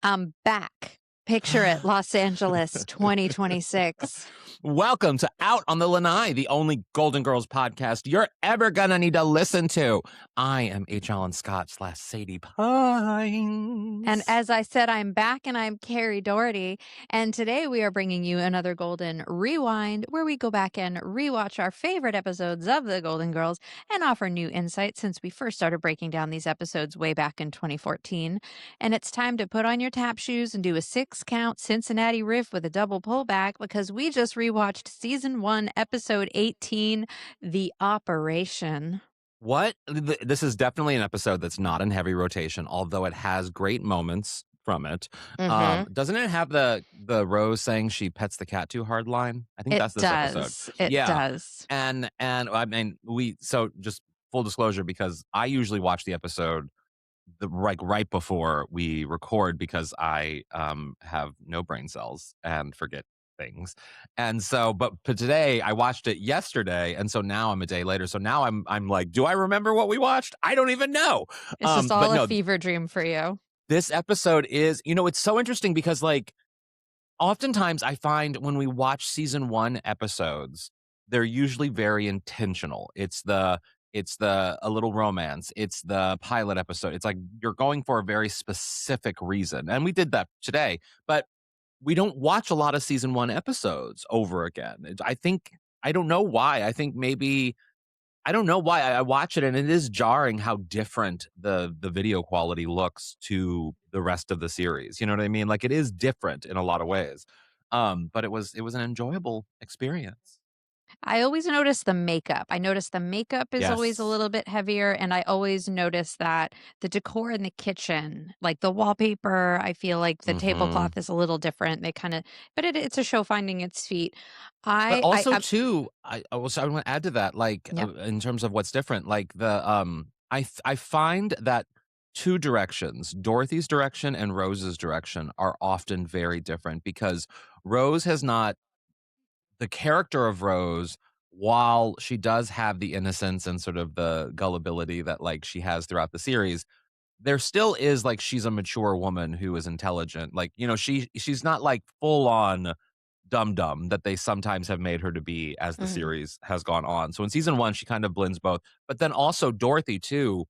I'm back. Picture it, Los Angeles 2026. Welcome to Out on the Lanai, the only Golden Girls podcast you're ever gonna need to listen to. I am HAlanScott / Sadie Pines. And as I said, I'm back and I'm Kerri Doherty. And today we are bringing you another Golden Rewind, where we go back and rewatch our favorite episodes of the Golden Girls and offer new insights since we first started breaking down these episodes way back in 2014. And it's time to put on your tap shoes and do a 6-count Cincinnati riff with a double pullback because we just rewatched season 1, episode 18, The Operation. What? This is definitely an episode that's not in heavy rotation, although it has great moments from it. Doesn't it have the Rose saying she pets the cat too hard line? I think that's this episode. It does. And I mean, so just full disclosure, because I usually watch the episode right before we record because I have no brain cells and forget things. And so but today I watched it yesterday, and so now I'm a day later, so now I'm like, do I remember what we watched? I don't even know. It's just all a fever dream for you. This episode is, it's so interesting because, like, oftentimes I find when we watch season 1 episodes, they're usually very intentional. It's the a little romance. It's the pilot episode. It's like you're going for a very specific reason. And we did that today, but we don't watch a lot of season 1 episodes over again. I don't know why. I don't know why I watch it, and it is jarring how different the video quality looks to the rest of the series. You know what I mean? Like, it is different in a lot of ways. But it was an enjoyable experience. I always notice the makeup. I notice the makeup is always a little bit heavier, and I always notice that the decor in the kitchen, like the wallpaper, I feel like the tablecloth is a little different. But it's a show finding its feet. But also, too, I want to add to that, like, in terms of what's different, like I find that two directions, Dorothy's direction and Rose's direction, are often very different because Rose has not. The character of Rose, while she does have the innocence and sort of the gullibility that, like, she has throughout the series, there still is, like, she's a mature woman who is intelligent. Like, she's not like full on dumb that they sometimes have made her to be as the series has gone on. So in season 1, she kind of blends both. But then also Dorothy too.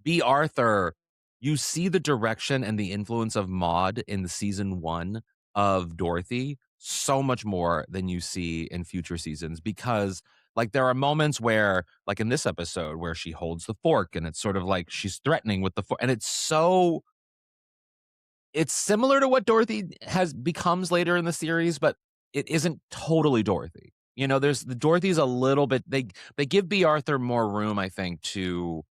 B. Arthur, you see the direction and the influence of Maude in the season 1 of Dorothy so much more than you see in future seasons, because, like, there are moments where, like in this episode, where she holds the fork and it's sort of like she's threatening with the fork, and it's similar to what Dorothy becomes later in the series, but it isn't totally Dorothy. Dorothy's a little bit, they give B. Arthur more room, I think, to,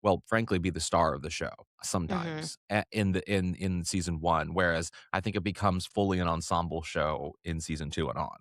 well, frankly, be the star of the show sometimes in season 1, whereas I think it becomes fully an ensemble show in season 2 and on.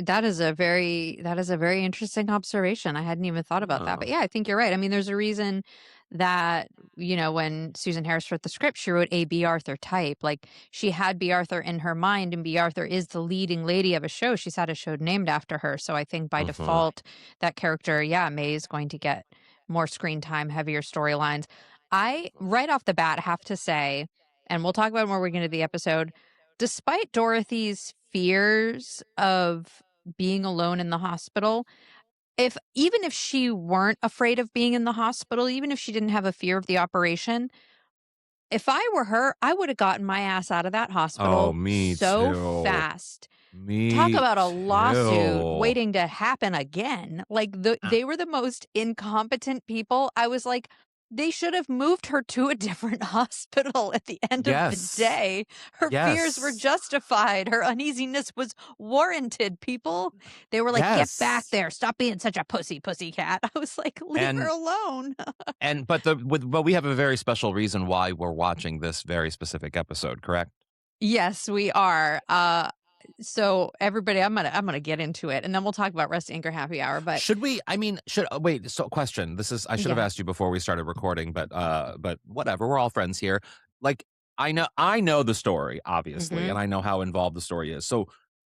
That is a very interesting observation. I hadn't even thought about that. But yeah, I think you're right. I mean, there's a reason that, when Susan Harris wrote the script, she wrote a B. Arthur type. Like, she had B. Arthur in her mind, and B. Arthur is the leading lady of a show. She's had a show named after her. So I think by default, that character, May is going to get more screen time, heavier storylines. I, right off the bat, have to say, and we'll talk about it more when we get into the episode, despite Dorothy's fears of being alone in the hospital, even if she weren't afraid of being in the hospital, even if she didn't have a fear of the operation, if I were her, I would have gotten my ass out of that hospital fast. Talk about a lawsuit waiting to happen again. Like, they were the most incompetent people. I was like, they should have moved her to a different hospital at the end of the day. Her fears were justified. Her uneasiness was warranted, people. They were like, get back there. Stop being such a pussycat. I was like, leave her alone. But we have a very special reason why we're watching this very specific episode, correct? Yes, we are. So everybody, I'm gonna get into it, and then we'll talk about Rest Anchor Happy Hour. But wait? So, question. I should have asked you before we started recording, but whatever. We're all friends here. Like, I know the story, obviously, and I know how involved the story is. So,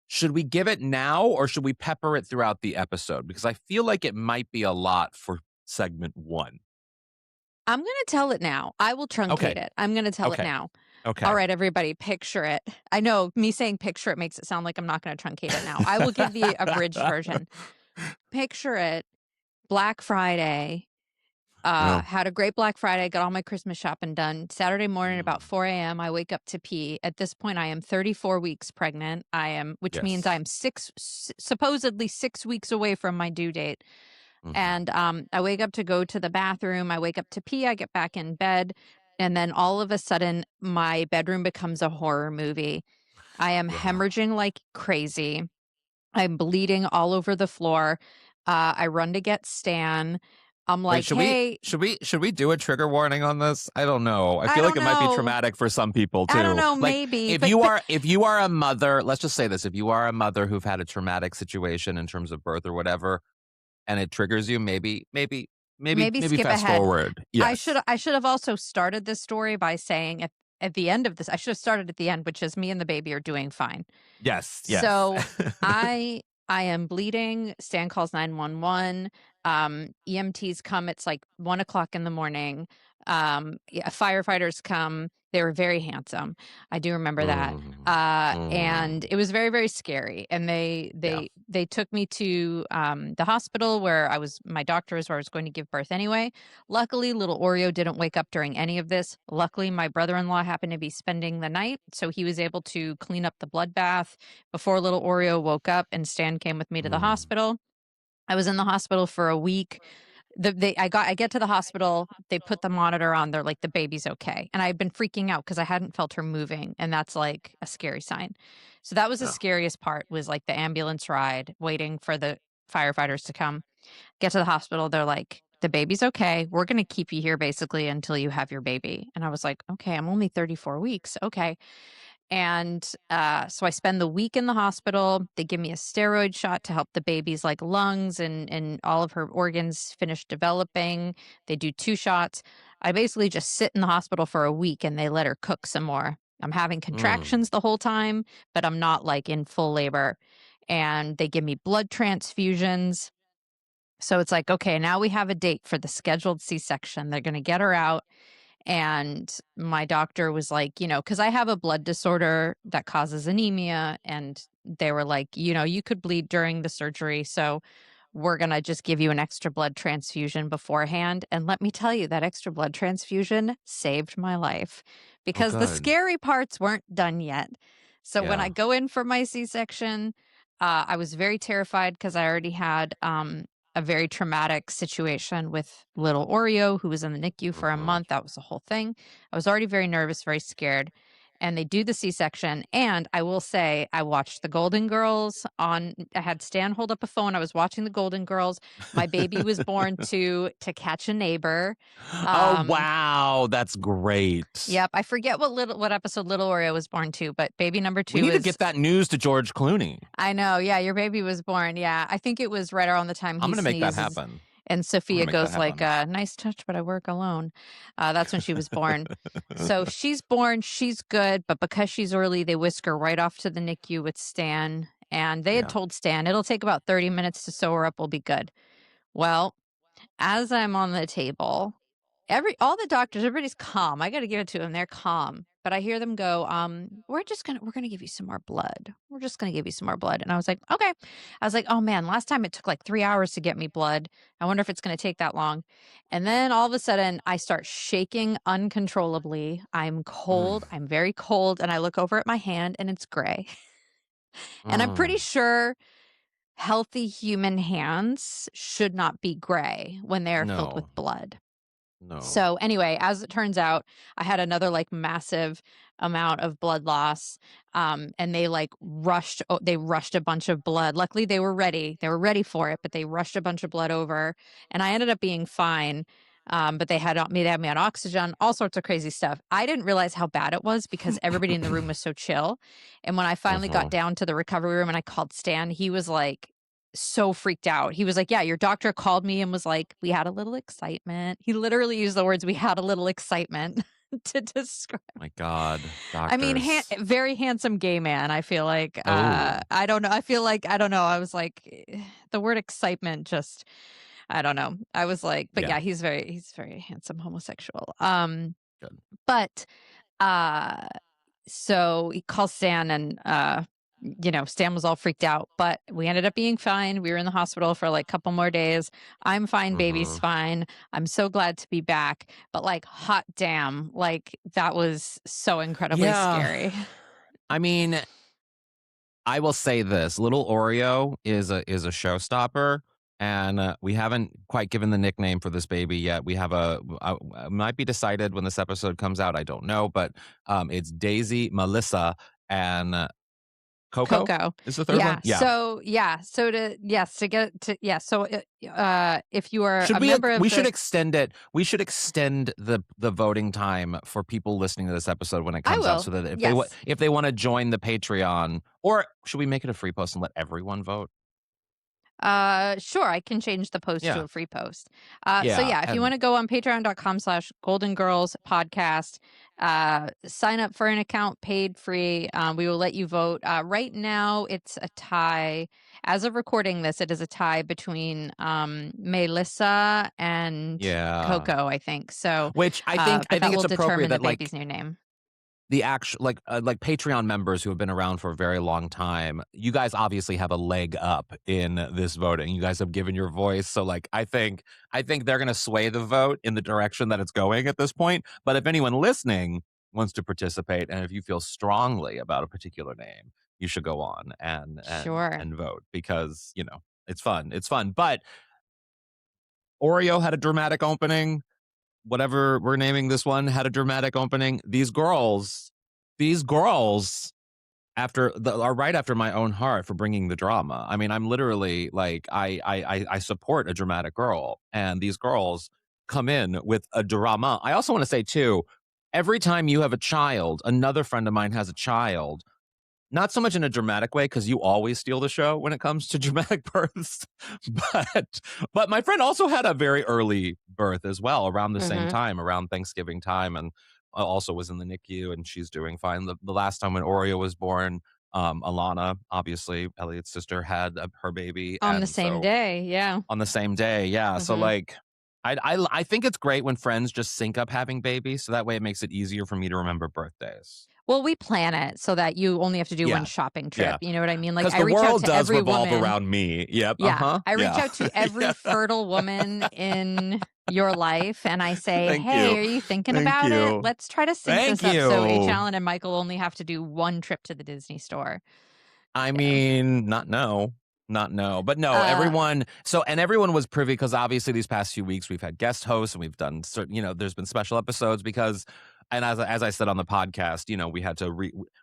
should we give it now, or should we pepper it throughout the episode? Because I feel like it might be a lot for segment 1. I'm gonna tell it now. I will truncate it. I'm gonna tell it now. Okay. All right, everybody, picture it. I know me saying picture it makes it sound like I'm not gonna truncate it now. I will give the abridged version. Picture it, Black Friday, Yeah. had a great Black Friday, got all my Christmas shopping done. Saturday morning, about Mm. 4 a.m., I wake up to pee. At this point, I am 34 weeks pregnant. Which means Yes. I'm supposedly 6 weeks away from my due date. Mhm. And I wake up to go to the bathroom. I wake up to pee. I get back in bed. And then all of a sudden, my bedroom becomes a horror movie. I am Yeah. hemorrhaging like crazy. I'm bleeding all over the floor. I run to get Stan. I'm Wait, like, hey, should we do a trigger warning on this? I don't know. I I feel like don't it might be know. traumatic for some people I don't too. know, Like maybe, but if you are a mother, let's just say this, if you are a mother who've had a traumatic situation in terms of birth or whatever, and it triggers you, maybe maybe skip fast ahead. forward. I should Yes. I should have also started this story by saying at the end of this, I should have started at the end, which is me and the baby are doing fine. Yes, yes. So I am bleeding. Stan calls 911. EMTs come. It's like 1 o'clock in the morning. Yeah, firefighters come. They were very handsome. I do remember that. Mm, And mm, it was very, very scary. And yeah. they took me to the hospital where my doctor is where I was going to give birth anyway. Luckily, little Oreo didn't wake up during any of this. Luckily, my brother-in-law happened to be spending the night, so he was able to clean up the bloodbath before little Oreo woke up, and Stan came with me to the Mm, hospital. I was in the hospital for a week. I get to the hospital, they put the monitor on, they're like, the baby's okay. And I've been freaking out because I hadn't felt her moving, and that's like a scary sign. So that was the yeah. scariest part, was like the ambulance ride, waiting for the firefighters to come. Get to the hospital, they're like, the baby's okay. We're gonna keep you here basically until you have your baby. And I was like, okay, I'm only 34 weeks. Okay. And so I spend the week in the hospital. They give me a steroid shot to help the baby's like lungs and all of her organs finish developing. They do 2 shots. I basically just sit in the hospital for a week and they let her cook some more. I'm having Mm, contractions the whole time, but I'm not like in full labor. And they give me blood transfusions. So it's like, okay, now we have a date for the scheduled C-section. They're going to get her out. And my doctor was like, because I have a blood disorder that causes anemia. And they were like, you could bleed during the surgery. So we're going to just give you an extra blood transfusion beforehand. And let me tell you, that extra blood transfusion saved my life oh, because the good. scary parts weren't done yet. So when I Yeah. go in for my C-section, I was very terrified because I already had a very traumatic situation with little Oreo, who was in the NICU for a Mhm. month. That was the whole thing. I was already very nervous, very scared. And they do the C-section. And I will say, I watched the Golden Girls I had Stan hold up a phone. I was watching the Golden Girls. My baby was born To Catch a Neighbor. Oh, Um, wow, that's great. yep. I forget what episode little Oreo was born to, but baby number We two need to is, get that news to George Clooney. I know. Yeah. Your baby was born. Yeah. I think it was right around the time I'm he gonna make that sneezes. happen. And I'm gonna Sophia make that goes like, happen. nice touch, but I work alone. That's when she was born. So she's born, she's good, but because she's early, they whisk her right off to the NICU with Stan. And they had Yeah. told Stan, it'll take about 30 minutes to sew her up, we'll be good. Well, as I'm on the table, all the doctors, everybody's calm. I got to give it to them. They're calm. But I hear them go, we're gonna give you some more blood. We're just gonna give you some more blood. And I was like, okay. I was like, oh man, last time it took like 3 hours to get me blood. I wonder if it's gonna take that long. And then all of a sudden I start shaking uncontrollably. I'm Mm, cold. I'm very cold. And I look over at my hand and it's gray. And I'm pretty mm. sure healthy human hands should not be gray when they are filled with No, blood. no. So anyway, as it turns out, I had another like massive amount of blood loss. And they like they rushed a bunch of blood. Luckily they were ready. They were ready for it, but they rushed a bunch of blood over and I ended up being fine. But they had me on oxygen, all sorts of crazy stuff. I didn't realize how bad it was because everybody in the room was so chill. And when I finally got Mhm. down to the recovery room and I called Stan, he was like so freaked out. He was like, "Yeah, your doctor called me and was like, we had a little excitement." He literally used the words, "We had a little excitement," to describe. My god, I mean, doctors. very handsome gay man. I feel like Oh, I don't know. I feel like I don't know. I was like, the word excitement just, I don't know. I was like, but yeah, yeah, he's very handsome homosexual. good. But Uh, so he calls Stan and, Stan was all freaked out, but we ended up being fine. We were in the hospital for like a couple more days. I'm fine. Baby's Mhm. fine. I'm so glad to be back. But like, hot damn, like that was so incredibly Yeah. scary. I mean, I will say this, little Oreo is a showstopper, and, we haven't quite given the nickname for this baby yet. We have might be decided when this episode comes out, I don't know, but, it's Daisy, Melissa, and Coco Coco. is the 3rd one? Yeah. If you are a member of We should the extend it. We should extend the voting time for people listening to this episode when it I comes out will. so that Yes. if they wanna join the Patreon, or should we make it a free post and let everyone vote? Sure, I can change the post to Yeah. a free post. Yeah, If you and want to go on patreon.com/Golden Girls podcast, sign up for an account paid free. We will let you vote. Right now, it's a tie. As of recording this, it is a tie between Melissa and yeah. Coco, I think. So, Which but I that think will it's appropriate determine the that, like, baby's new name. the actual like Patreon members who have been around for a very long time, you guys obviously have a leg up in this voting. You guys have given your voice, so like I think they're gonna sway the vote in the direction that it's going at this point. But if anyone listening wants to participate, and if you feel strongly about a particular name, you should go on Sure. and vote because it's fun. It's fun. But Oreo had a dramatic opening, whatever we're naming this one had a dramatic opening. These girls are right after my own heart for bringing the drama. I mean, I'm literally like, I support a dramatic girl, and these girls come in with a drama. I also want to say too, every time you have a child, another friend of mine has a child, not so much in a dramatic way, because you always steal the show when it comes to dramatic births, but my friend also had a very early birth as well, around the same Hmm. time, around Thanksgiving time, and also was in the NICU, and she's doing fine. The last time when Oreo was born, Alana, obviously Elliot's sister, had her baby, On the and same so day. Yeah. on the same day, yeah. So Hmm. like, I think it's great when friends just sync up having babies, so that way it makes it easier for me to remember birthdays. Well, we plan it so that you only have to do one Yeah, shopping trip, yeah. you know what I mean? Like, Because I the reach out world to does every revolve woman. around me. Yep, Yeah, uh-huh, I reach yeah. out to every Yeah. fertile woman in your life, and I say, Thank you. "Hey, are you thinking Thank about it? you. Let's try to sync Thank this up so H. you. Allen and Michael only have to do one trip to the Disney store." I Yeah. mean, not no. Not no. But no, Uh, everyone was privy, because obviously these past few weeks we've had guest hosts and we've done certain, there's been special episodes because, and as I said on the podcast,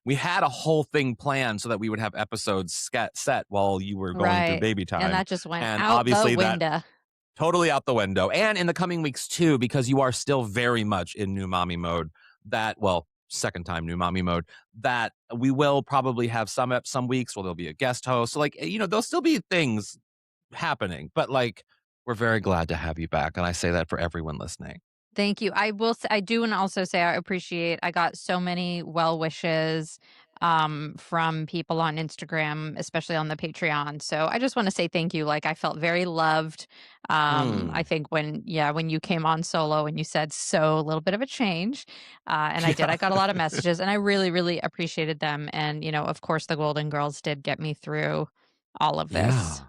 we had a whole thing planned so that we would have episodes set while you were going through right, baby and time. that just went And out the obviously that window. totally out the window. And in the coming weeks too, because you are still very much in new mommy mode, second time new mommy mode, that we will probably have some weeks where there'll be a guest host. So like, there'll still be things happening, but like, we're very glad to have you back. And I say that for everyone listening. Thank you. I do and also say I got so many well wishes from people on Instagram, especially on the Patreon. So I just want to say thank you. Like I felt very loved. I Mm. think when you came on solo and you said so a little bit of a change. And I did. Yeah. I got a lot of messages and I really, really appreciated them. And, of course the Golden Girls did get me through all of Yeah. this.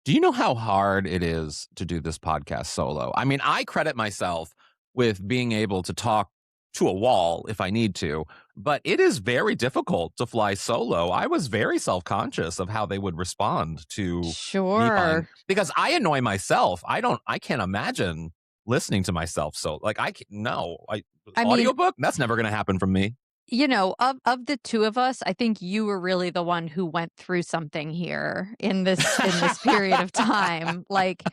Do you know how hard it is to do this podcast solo? I mean, I credit myself with being able to talk to a wall if I need to, but it is very difficult to fly solo. I was very self-conscious of how they would respond to me flying, Sure. because I annoy myself. I can't imagine listening to myself. So like, no, I mean, audiobook, that's never going to happen from me. of the two of us, I think you were really the one who went through something here in this period of time. Like,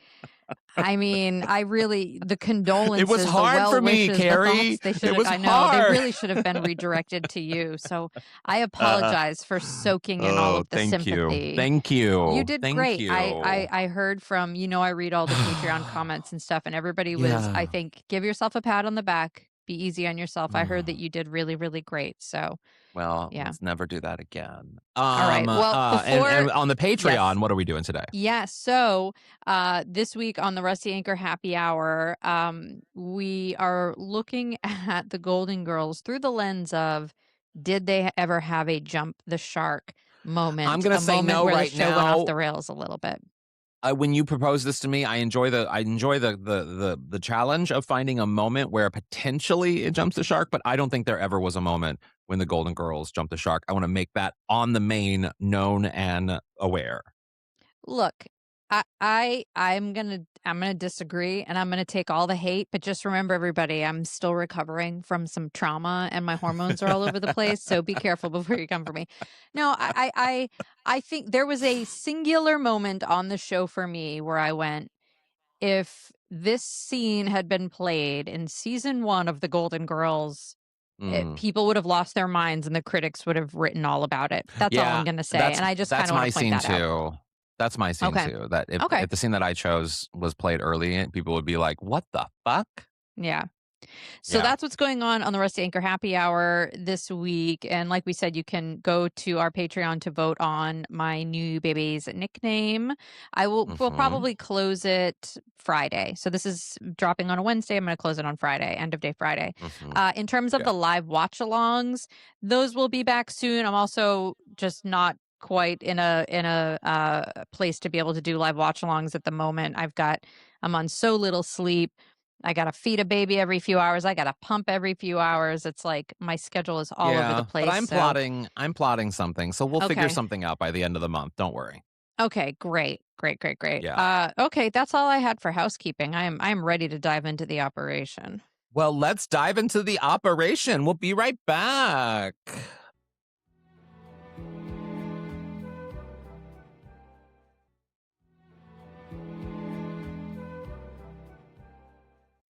I mean, I really the It was condolences, the hard well for me, wishes, the thoughts, Kerri. they should It have was I know, they hard. really should have been redirected to you. So I Uh, apologize for soaking in all oh, of the thank you. sympathy. Thank You you. did Thank great. you. I heard from, I read all the Patreon comments and stuff, and everybody was, I Yeah. think, give yourself a pat on the back. be easy on yourself. I heard that you did really, really great. So, Well, yeah. let's never do that again. All right. Well, And before on the yes. Patreon, what are we doing today? Yeah, so this week on the Rusty Anchor Happy Hour, we are looking at the Golden Girls through the lens of did they ever have a jump the shark I'm moment, gonna a say moment no where the right show went off now. the rails a little bit? When you propose this to me, I enjoy the challenge of finding a moment where potentially it jumps the shark, but I don't think there ever was a moment when the Golden Girls jumped the shark. I want to make that on the main known and aware. Look, I'm gonna disagree and I'm gonna take all the hate, but just remember everybody, I'm still recovering from some trauma and my hormones are all over the place. So be careful before you come for me. No, I think there was a singular moment on the show for me where I went, if this scene had been played in season 1 of The Golden Girls, Mm. people would have lost their minds and the critics would have written all about it. That's all I'm Yeah, gonna say. that's And I just kind that's of want my to point scene that out. too. That's my scene Okay. too. That Okay. if the scene that I chose was played early, people would be like, "What the fuck?" Yeah. So Yeah. that's what's going on the Rusty Anchor Happy Hour this week. And like we said, you can go to our Patreon to vote on my new baby's nickname. We'll Hmm. probably close it Friday. So this is dropping on a Wednesday. I'm going to close it on Friday, end of day Friday. Hmm. In terms of Yeah. the live watch alongs, those will be back soon. I'm also just not quite in a place to be able to do live watch alongs at the moment. I'm on so little sleep. I gotta feed a baby every few hours. I gotta pump every few hours. It's like my schedule is all over the Yeah, but place. I'm So, plotting I'm plotting something, so we'll figure okay. something out by the end of the month, don't worry. Okay, great. Great, great, great. Yeah. Okay, that's all I had for housekeeping. I am ready to dive into the operation. Well, let's dive into the operation. We'll be right back.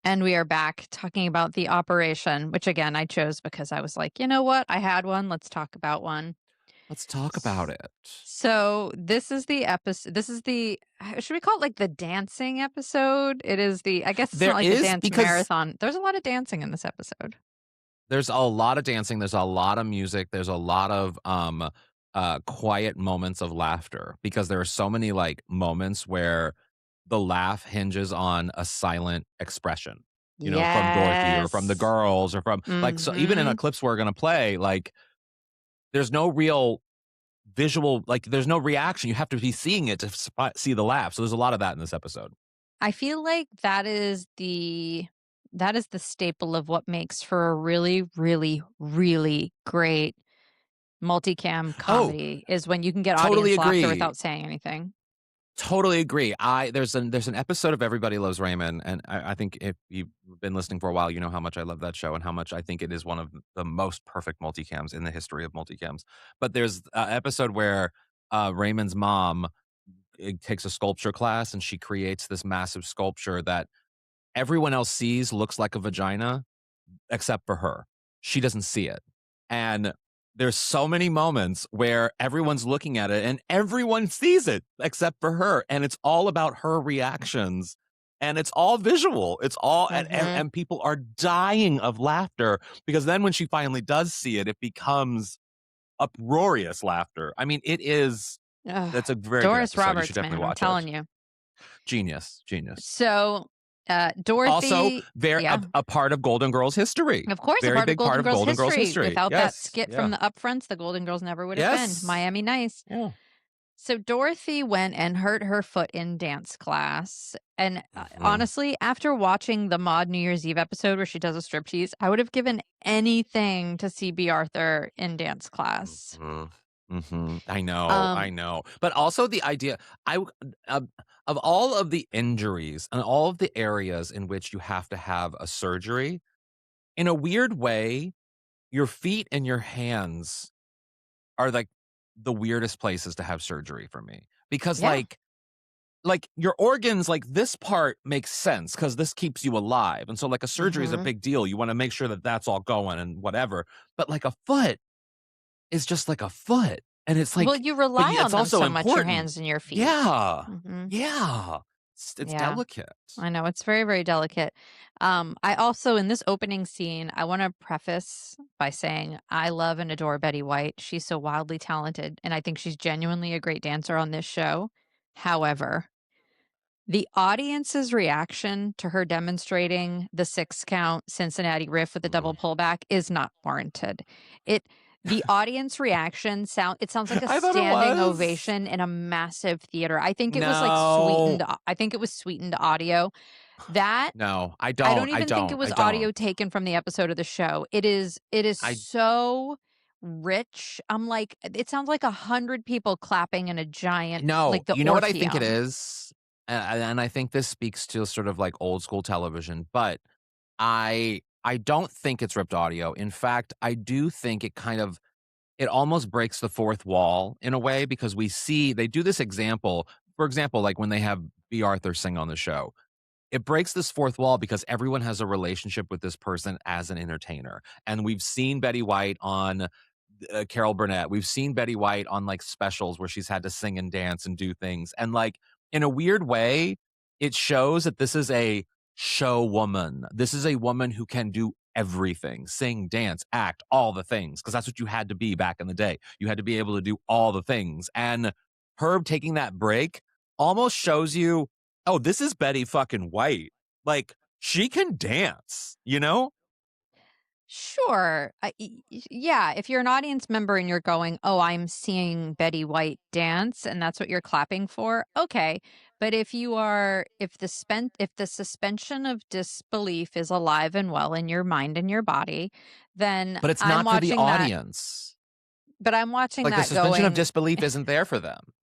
And we are back talking about the operation, which again I chose because I was like, you know what? I had one. Let's talk about one. Let's talk about it. So this is the episode. This is the should we call it like the dancing episode? It is the I guess it's not There like the is dance because marathon. There's a lot of dancing in this episode. there's a lot of dancing, there's a lot of music, there's a lot of quiet moments of laughter because there are so many like moments where the laugh hinges on a silent expression, from Dorothy or from the Yes. girls or from like so even in a Mhm. clips we're gonna play, like there's no real visual, like there's no reaction. You have to be seeing it to see the laugh. So there's a lot of that in this episode. I feel like that is the staple of what makes for a really, really, really great multicam Oh, comedy is when you can get totally audience laughter agree. without saying anything. Totally agree. There's an episode of Everybody Loves Raymond, and I think if you've been listening for a while, you know how much I love that show and how much I think it is one of the most perfect multicams in the history of multicams. But there's an episode where Raymond's mom takes a sculpture class and she creates this massive sculpture that everyone else sees looks like a vagina, except for her. She doesn't see it. And there's so many moments where everyone's looking at it and everyone sees it except for her. And it's all about her reactions. And it's all visual. It's all Mhm. and people are dying of laughter because then when she finally does see it, it becomes uproarious laughter. I mean, it is Ugh. that's a very good Doris episode. You should Roberts, definitely man, I'm watch it. telling you. Genius, genius. So, Also, Dorothy very yeah. a part of Golden Girls history. Of course, a Very part of big part Golden of Girls Golden Girls history. history. Without that Yes. skit from Yeah. the upfronts, the Golden Girls never would have been Yes. Miami Nice. Yeah. So Dorothy went and hurt her foot in dance class. And Mhm. honestly, after watching the Mod New Year's Eve episode where she does a striptease, I would have given anything to see B. Arthur in dance class. Mhm. Mhm. I know, I Um, know. But also the idea I w of all of the injuries and all of the areas in which you have to have a surgery, in a weird way, your feet and your hands are, like, the weirdest places to have surgery for me. Because, yeah. like your organs, like this part makes sense because this keeps you alive. And so like a surgery is a Hmm. big deal. You want to make sure that that's all going and whatever. But like a foot is just like a foot. And it's Well, like, you but rely it's on them also so much, your important. hands and your feet. Yeah. Hmm. Yeah. it's Yeah. delicate. I know, it's very, very delicate. I also, in this opening scene, I want to preface by saying I love and adore Betty White. She's so wildly talented, and I think she's genuinely a great dancer on this show. However, the audience's reaction to her demonstrating the 6 count Cincinnati riff with the double pullback is not warranted. It the audience reaction it sounds like a I thought it standing was. ovation in a massive theater. I think it was like No. I think it was sweetened audio. That No, I I don't. don't I even think it don't. was I audio don't. taken from the episode of the show. It is I so rich. I'm like, it sounds like 100 people clapping in a giant, no. like the You know what I think it Orpheum. is? And I think this speaks to sort of like old school television, but I don't think it's ripped audio. In fact, I do think it almost breaks the fourth wall in a way because they do this example. For example, like when they have B. Arthur sing on the show, it breaks this fourth wall because everyone has a relationship with this person as an entertainer. And we've seen Betty White on Carol Burnett. We've seen Betty White on like specials where she's had to sing and dance and do things. And like in a weird way, it shows that this is a show woman. This is a woman who can do everything, sing, dance, act, all the things, because that's what you had to be back in the day. You had to be able to do all the things. And Herb taking that break almost shows you, oh, this is Betty fucking White. Like she can dance, you know? Sure. Yeah, if you're an audience member and you're going, "Oh, I'm seeing Betty White dance," and that's what you're clapping for, okay. But if the suspension of disbelief is alive and well in your mind and your body, then But it's I'm not for the watching that audience. but I'm watching Like, the that suspension of going, disbelief isn't there for them.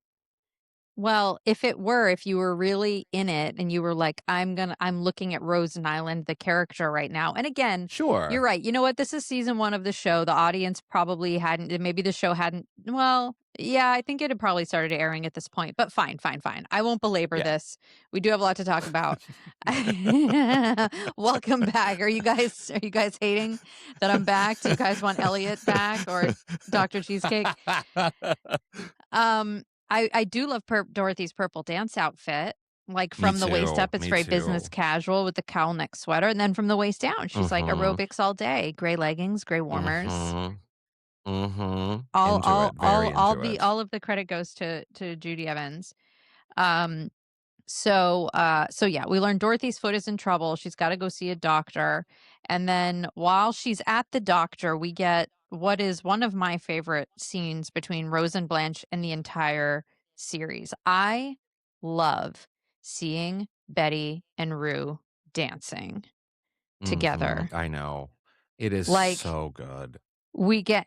well, if you were really in it and you were like, I'm looking at Rose and Island, the character right now. And again, you're Sure. right. You know what? This is season 1 of the show. The audience probably maybe the show hadn't, well, yeah, I think it had probably started airing at this point, but fine, fine, fine. I won't belabor Yeah. this. We do have a lot to talk about. Welcome back. Are you guys hating that I'm back? Do you guys want Elliot back or Dr. Cheesecake? I do love Dorothy's purple dance outfit. Like Me from the waist too, up, it's me very business too. casual with the cowl neck sweater, and then from the waist down, she's like Mhm. aerobics all day, gray leggings, gray warmers. Mhm. Mhm. All Into all it, very all into the it. all of the credit goes to Judy Evans. Um so yeah, we learned Dorothy's foot is in trouble. She's got to go see a doctor. And then while she's at the doctor, we get what is one of my favorite scenes between Rose and Blanche in the entire series. I love seeing Betty and Rue dancing Mhm. together. I know. It is Like so good. we get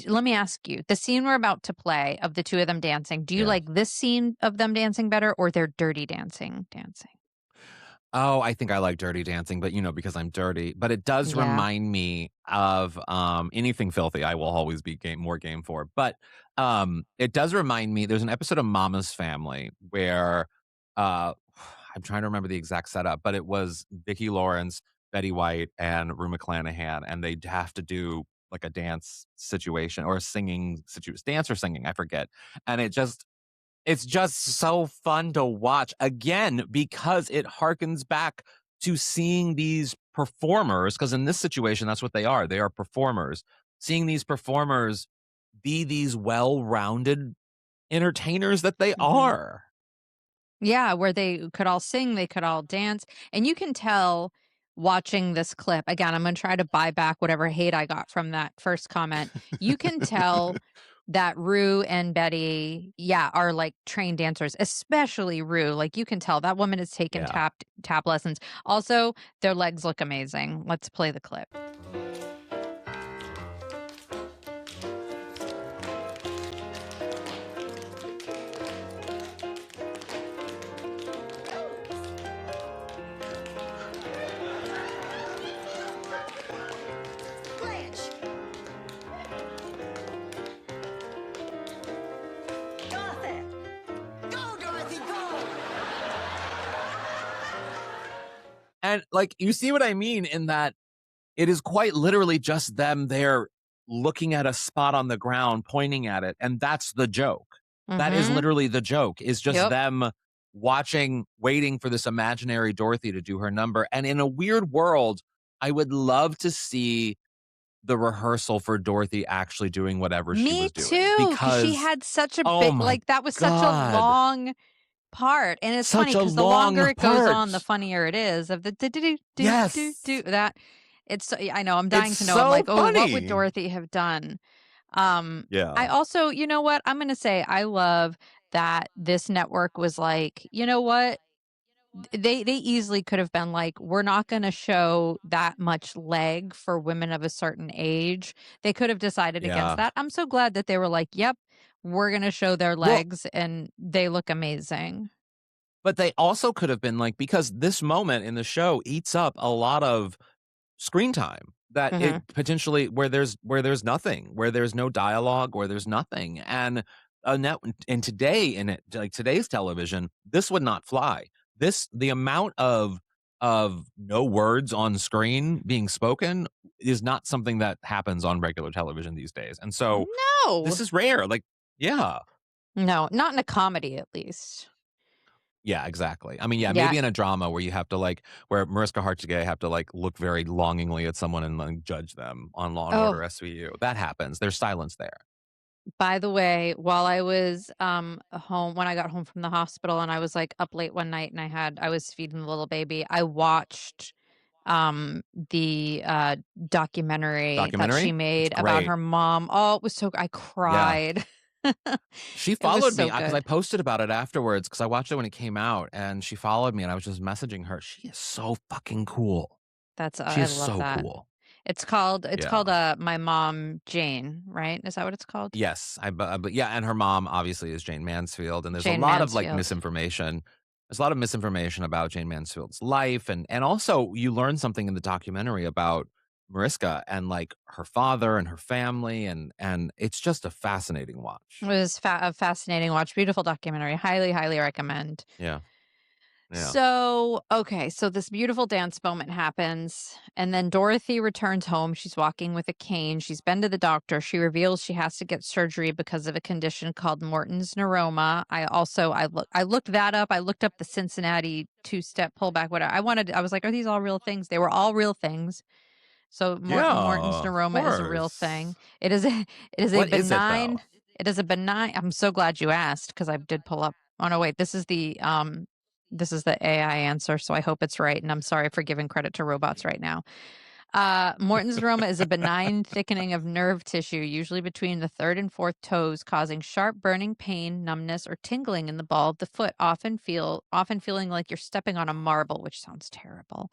let me ask you, the scene we're about to play of the two of them dancing, do you Yeah. like this scene of them dancing better or their dirty dancing? Oh, I think I like Dirty Dancing, but, because I'm dirty. But it does Yeah. remind me of, anything filthy, I will always be more game for. But, it does remind me there's an episode of Mama's Family where, uh, I'm trying to remember the exact setup, but it was Vicki Lawrence, Betty White, and Rue McClanahan, and they'd have to do, like, a dance situation or a singing situation, dance or singing, I forget. And it's just so fun to watch, again, because it harkens back to seeing these performers, because in this situation, that's what they are. They are performers. Seeing these performers be these well-rounded entertainers that they Mhm. are. Yeah, where they could all sing, they could all dance, and you can tell watching this clip again, I'm gonna try to buy back whatever hate I got from that first comment. You can tell that Rue and Betty, yeah, are, like, trained dancers, especially Rue, like, you can tell that woman has taken Yeah. tap lessons. Also, their legs look amazing. Let's play the clip. Blanche! Dorothy! Go, Dorothy, go! And, like, you see what I mean in that it is quite literally just them there looking at a spot on the ground, pointing at it, and that's the joke. That is Mhm. literally the joke, is just Yep. them waiting for this imaginary Dorothy to do her number. And in a weird world, I would love to see the rehearsal for Dorothy actually doing whatever she Me was doing, too, because she because, had such a oh big, my like, that was such a God, long part, and it's funny such a because the longer long it goes on, the part. funnier it is of the do do do do do do Yes. that. It's I know, I'm It's dying to know. I'm so like, "Oh, what would funny. Dorothy have done?" I Yeah. also, you know what? I'm gonna say I love that this network was like, "You know what? They easily could have been like, we're not going to show that much leg for women of a certain age. They could have decided against Yeah. that. I'm so glad that they were like, yep, we're going to show their Well, legs and they look amazing. but they also could have been like, because this moment in the show eats up a lot of screen time that it Hmm. potentially, where there's nothing, where there's no dialogue, where there's nothing. And net and today in it, like today's television, this would not fly. The amount of no words on screen being spoken is not something that happens on regular television these days. And so No, this is rare. Like, yeah. no, not in a comedy, at least. Yeah, exactly. I mean, yeah, Yeah. maybe in a drama where you have to like, where Mariska Hargitay have to like look very longingly at someone and like judge them on Law and Order Oh, SVU. That happens. There's silence there. by the way, while I was home, when I got home from the hospital and I was like up late one night and I was feeding the little baby, I watched the documentary that she Documentary? It's made about great. her mom. Oh, it was so I Yeah. cried. She It was followed me so because I good. posted about it afterwards because I watched it when it came out and she followed me and I was just messaging her. She is so fucking cool. That's She I is love so that. cool. It's called Yeah. My Mom Jane, right? Is that what it's called? Yes, but yeah, and her mom obviously is Jane Mansfield, and there's a Jane lot of like Mansfield. misinformation. There's a lot of misinformation about Jane Mansfield's life, and also you learn something in the documentary about Mariska and like her father and her family, and it's just a fascinating It watch. was a fascinating watch. Beautiful documentary. Highly, highly recommend. Yeah, yeah. So, okay, so this beautiful dance moment happens, and then Dorothy returns home. She's walking with a cane. She's been to the doctor. She reveals she has to get surgery because of a condition called Morton's neuroma. I looked that up. I looked up the Cincinnati two-step pullback. Whatever. I was like, are these all real things? They were all real things. So Morton's Yeah, of neuroma is a real thing. course. It is a it is a What is it though? benign it is a benign I'm so glad you asked because I did pull up. Oh no, wait, this is the AI answer, so I hope it's right. And I'm sorry for giving credit to robots right now. Morton's neuroma is a benign thickening of nerve tissue, usually between the third and fourth toes, causing sharp burning pain, numbness, or tingling in the ball of the foot, often feeling like you're stepping on a marble, which sounds terrible.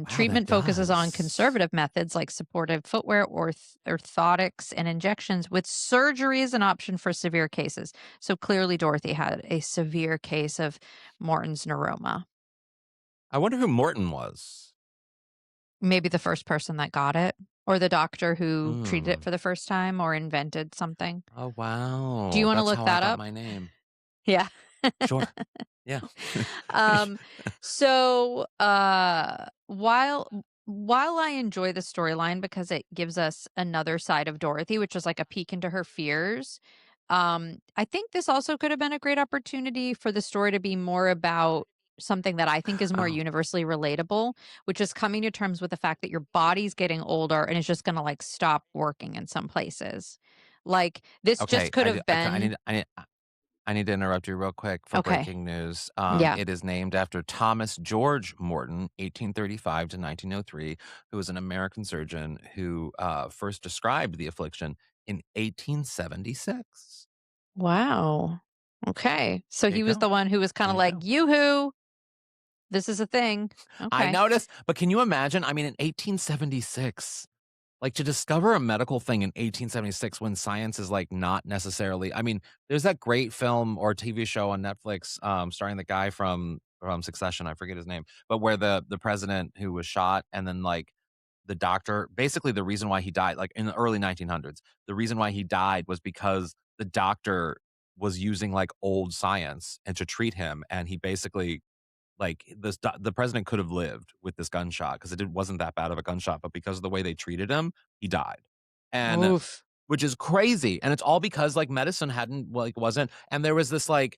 Wow, that Treatment focuses on does. conservative methods like supportive footwear or orthotics and injections, with surgery as an option for severe cases. So clearly, Dorothy had a severe case of Morton's neuroma. I wonder who Morton was. Maybe the first person that got it, or the doctor who treated it Hmm. for the first time, or invented something. Oh Do you wow, want to that's look how I that got up? my name. Yeah. Sure. Yeah. um so while I enjoy the storyline because it gives us another side of Dorothy, which is like a peek into her fears, I think this also could have been a great opportunity for the story to be more about something that I think is more Oh, universally relatable, which is coming to terms with the fact that your body's getting older and it's just going to like stop working in some places. Like this okay. just could have been I need to interrupt you real quick for okay. breaking news. Yeah. It is named after Thomas George Morton, 1835 to 1903, who was an American surgeon who first described the affliction in 1876. Wow. Okay. So There you he was the go. one who was kind There of you like, go. "Yoo-hoo, this is a thing." I Okay. noticed, but can you imagine? I mean, in 1876, like to discover a medical thing in 1876 when science is like not necessarily, I mean, there's that great film or TV show on Netflix, starring the guy from Succession, I forget his name, but where the president who was shot and then like the doctor, basically the reason why he died, like in the early 1900s, the reason why he died was because the doctor was using like old science and to treat him, and he basically like the president could have lived with this gunshot because wasn't that bad of a gunshot, but because of the way they treated him, he died. And Oof. which is crazy. And it's all because like medicine wasn't, and there was this like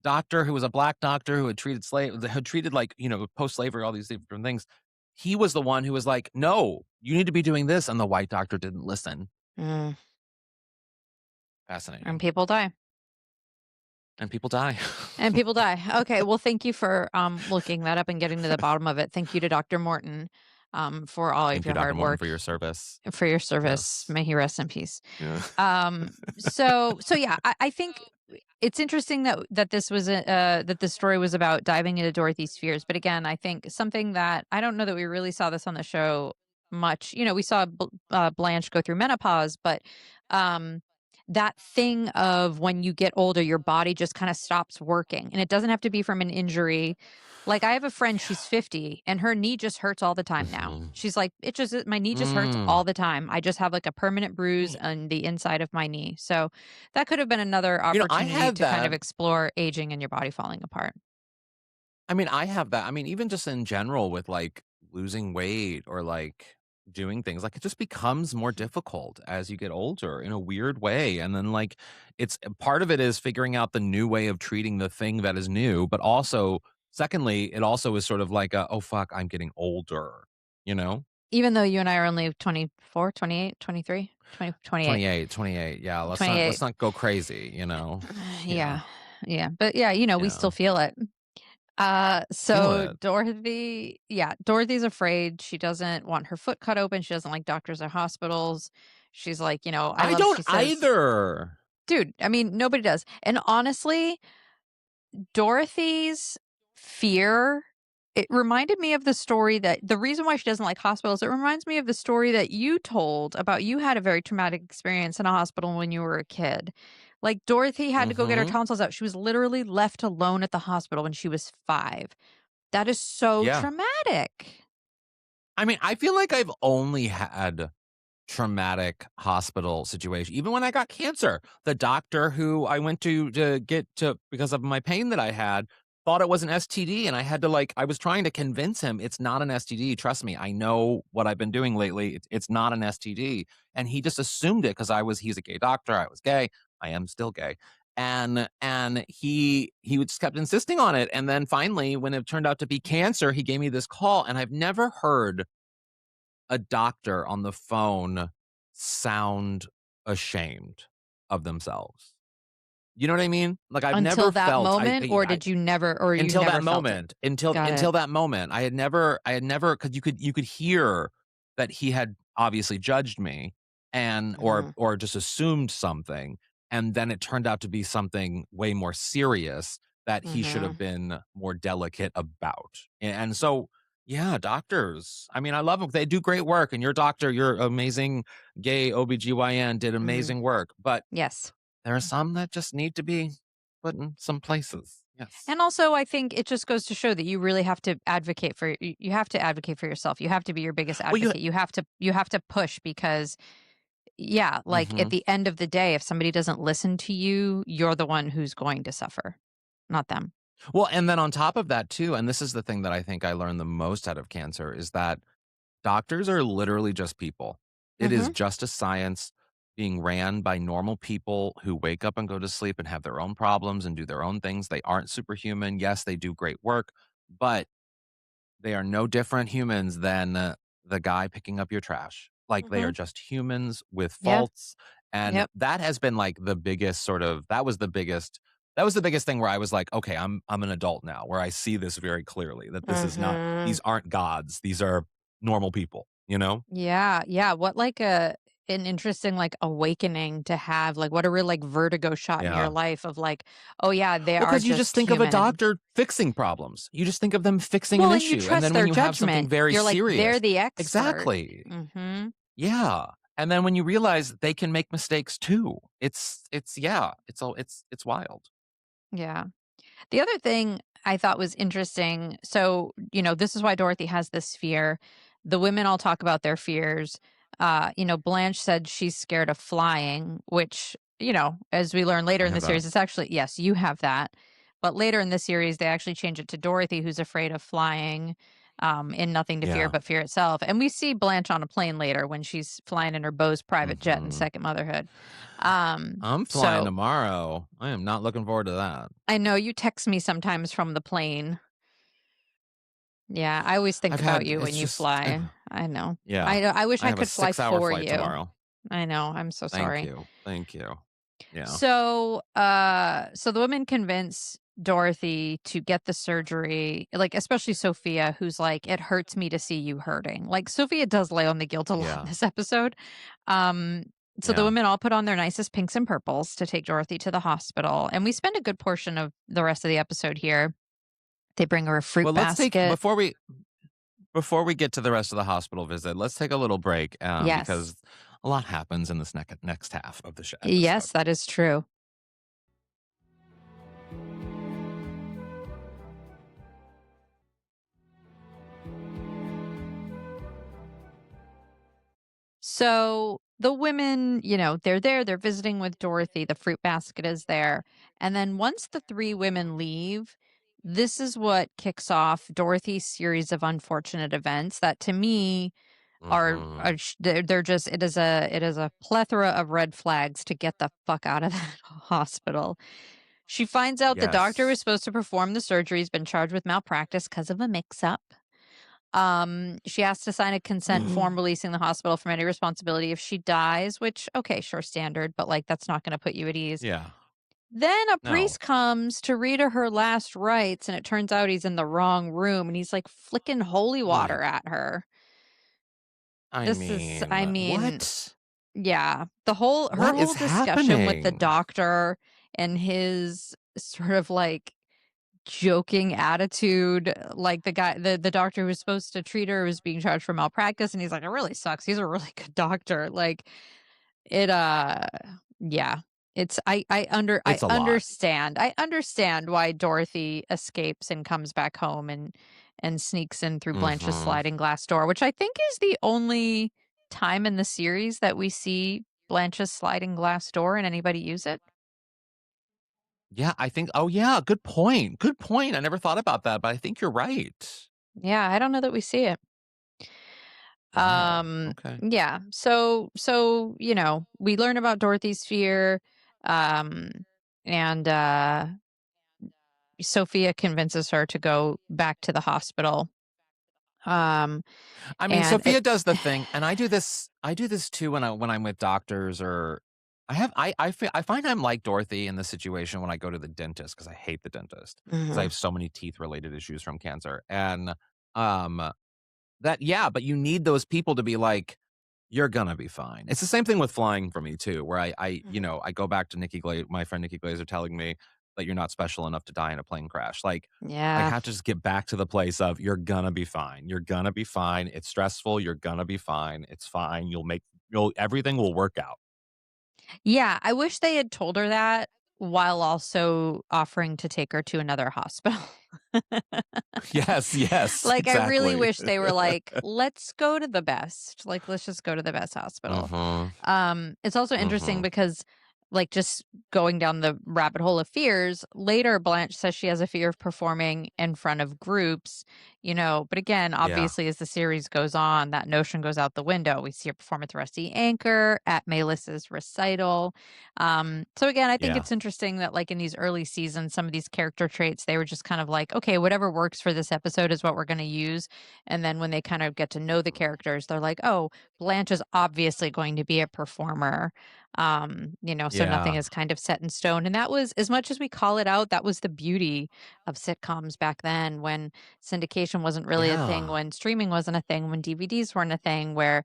doctor who was a black doctor who had treated like, post-slavery, all these different things. He was the one who was like, "No, you need to be doing this," and the white doctor didn't listen. Mm. And Fascinating. people die. And people die. And people die. Okay, well, thank you for looking that up and getting to the bottom of it. Thank you to Dr. Morton for all of Thank you, your Dr. hard Morton, work, for your service. for your service. Yes. May he rest in peace. Yeah. So yeah, I think it's interesting that this was that this story was about diving into Dorothy's fears. But again, I think something that I don't know that we really saw this on the show much. We saw Blanche go through menopause, but um, that thing of when you get older, your body just kind of stops working, and it doesn't have to be from an injury. Like I have a friend, she's 50 and her knee just hurts all the time now. Mhm. She's like, my knee just hurts Mm. all the time. I just have like a permanent bruise on the inside of my knee. So that could have been another I opportunity had to kind of that. explore aging and your body falling apart. I have that. Even just in general with like losing weight or like doing things, like it just becomes more difficult as you get older in a weird way. And then like it's part of it is figuring out the new way of treating the thing that is new, but also secondly, it also is sort of like oh fuck, I'm getting older, you know? Even though you and I are only 24, 28, 23, 20, 28. 28. Yeah, let's 28. not go crazy, you know. Yeah. Yeah. Yeah. But yeah, we Yeah. still feel it. Feel So it. Dorothy's afraid. She doesn't want her foot cut open. She doesn't like doctors or hospitals. She's like, I I love, don't she says, either. dude, nobody does. And honestly, Dorothy's fear, it reminded me of the reason why she doesn't like hospitals, it reminds me of the story that you told about you had a very traumatic experience in a hospital when you were a kid. Like Dorothy had to go get her Mhm. tonsils out. She was literally left alone at the hospital when she was 5. That is so Yeah. traumatic. I feel like I've only had traumatic hospital situation. Even when I got cancer, the doctor who I went to get to because of my pain that I had thought it was an STD, and I was trying to convince him it's not an STD. Trust me, I know what I've been doing lately. It's not an STD, and he just assumed it because he's a gay doctor. I was gay. I am still gay. And he just kept insisting on it. And then finally, when it turned out to be cancer, he gave me this call, and I've never heard a doctor on the phone sound ashamed of themselves. You know what I mean? Like I've Until never that felt moment, or did you never, or you until never that felt it? moment, until Got it. that moment, I had never because you could hear that he had obviously judged me and Mhm. or just assumed something, and then it turned out to be something way more serious that he should have Mhm. been more delicate about. And so, yeah, doctors. I love them. They do great work, and your doctor, your amazing gay OBGYN did Mhm. amazing work, but Yes. there are some that just need to be put in some places. Yes. And also, I think it just goes to show that you really have to advocate for you have to advocate for yourself. You have to be your biggest Well, you advocate. You have to push because yeah, like at Mhm. the end of the day, if somebody doesn't listen to you, you're the one who's going to suffer, not them. Well, and then on top of that too, and this is the thing that I think I learned the most out of cancer is that doctors are literally just people. It is Mhm. just a science being ran by normal people who wake up and go to sleep and have their own problems and do their own things. They aren't superhuman. Yes, they do great work, but they are no different humans than the guy picking up your trash. Like they are Mhm. just humans with Yeah. faults. And Yep. that has been like the biggest that was the biggest thing where I was like, okay, I'm an adult now, where I see this very clearly that Mhm. these aren't gods. These are normal people, you know? Yeah, yeah. What like an interesting like awakening to have, like what a real like vertigo shot in your Yeah. life of like, oh yeah, they Well, are because you just just think of a human. doctor fixing problems. You just think of them fixing an Well, and you issue. And trust then when their you have something judgment. very You're like, they're serious, the expert. exactly. Mhm. Yeah, and then when you realize they can make mistakes too, yeah, it's wild. Yeah. The other thing I thought was interesting, so, this is why Dorothy has this fear. The women all talk about their fears. Blanche said she's scared of flying, which, as we learn later I in the have that. series, it's actually, yes, you have that. But later in the series, they actually change it to Dorothy, who's afraid of flying. in Nothing to Fear Yeah. But Fear Itself. And we see Blanche on a plane later when she's flying in her Bose private jet in Mhm. Second Motherhood. I'm flying So tomorrow. I am not looking forward to that. I know you text me sometimes from the plane. Yeah, I always think about you when It's you just fly. I know. yeah. I wish I I have a could fly 6-hour for flight you. tomorrow. I know. I'm so Thank sorry. you. Thank you. Yeah. So the women convince Dorothy to get the surgery, like especially Sophia, who's like, "It hurts me to see you hurting." Like Sophia does lay on the guilt a lot in Yeah. this episode. Um, so the Yeah. women all put on their nicest pinks and purples to take Dorothy to the hospital, and we spend a good portion of the rest of the episode here. They bring her a fruit Well, let's take basket. before we get to the rest of the hospital visit, let's take a little break Yes. because a lot happens in this next half of the episode. Yes, that is true. So the women, they're there, they're visiting with Dorothy. The fruit basket is there. And then once the three women leave, this is what kicks off Dorothy's series of unfortunate events that to me Mhm. they're just it is a plethora of red flags to get the fuck out of that hospital. She finds out the doctor who was Yes. supposed to perform the surgery has been charged with malpractice because of a mix up. She has to sign a consent form releasing the hospital from any responsibility if she dies, which, okay, sure, standard, but like that's not going to put you at ease. Yeah. Then a No. priest comes to read her last rites, and it turns out he's in the wrong room and he's like flicking holy My water at her. I This is, I mean, what? yeah, her What whole is discussion with the happening? doctor and his sort of like joking attitude, like the doctor who was supposed to treat her was being charged for malpractice, and he's like, "It really sucks. He's a really good doctor." Like it yeah. It's It's a lot. I understand why Dorothy escapes and comes back home and sneaks in through Blanche's Mhm. sliding glass door, which I think is the only time in the series that we see Blanche's sliding glass door and anybody use it. Yeah, I think oh, yeah, good point, good point, I never thought about that, but I think you're right. Yeah, I don't know that we see it. Wow, okay. Yeah. So, we learn about Dorothy's fear, um, and Sophia convinces her to go back to the hospital. Um, I mean, and it Sophia does the thing, and I do this too when I'm with doctors or I find I'm like Dorothy in this situation when I go to the dentist because I hate the dentist because I Mhm. have so many teeth related issues from cancer, and, um that yeah, but you need those people to be like, "You're gonna be fine." It's the same thing with flying for me too, where Mhm. I go back to my friend Nikki Glazer telling me that you're not special enough to die in a plane crash. Like, I Yeah. have to just get back to the place of you're gonna be fine. You're gonna be fine. It's stressful. You're gonna be fine. It's fine. You'll everything will work out. Yeah, I wish they had told her that while also offering to take her to another hospital. Yes, yes, Like, I really exactly. wish they were like, "Let's go to the best. Like, let's just go to the best hospital." Mhm. It's also interesting Mhm. because, like, just going down the rabbit hole of fears, later Blanche says she has a fear of performing in front of groups, but again, Yeah. obviously, as the series goes on, that notion goes out the window. We see her perform at the Rusty Anchor, at Melis's recital. So again, I think Yeah. it's interesting that, like, in these early seasons, some of these character traits, they were just kind of like, okay, whatever works for this episode is what we're going to use. And then when they kind of get to know the characters, they're like, oh, Blanche is obviously going to be a performer. So nothing Yeah. is kind of set in stone. And that was, as much as we call it out, that was the beauty of sitcoms back then when syndication wasn't really a thing, Yeah. when streaming wasn't a thing, when DVDs weren't a thing, where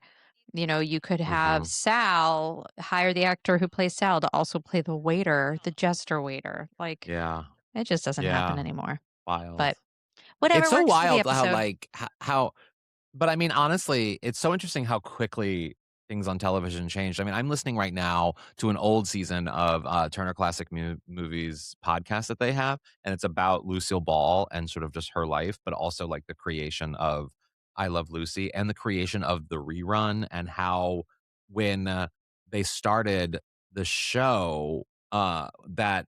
you could have Mhm. Sal hire the actor who plays Sal to also play the waiter, the jester waiter. Like, Yeah. it just doesn't happen Yeah. anymore. Wild. But It's whatever so works for the wild how, episode. like, how but, I mean, honestly, it's so interesting how quickly things on television changed. I mean, I'm listening right now to an old season of, Turner Classic Movies podcast that they have, and it's about Lucille Ball and sort of just her life, but also, like, the creation of I Love Lucy and the creation of the rerun and how when, they started the show, that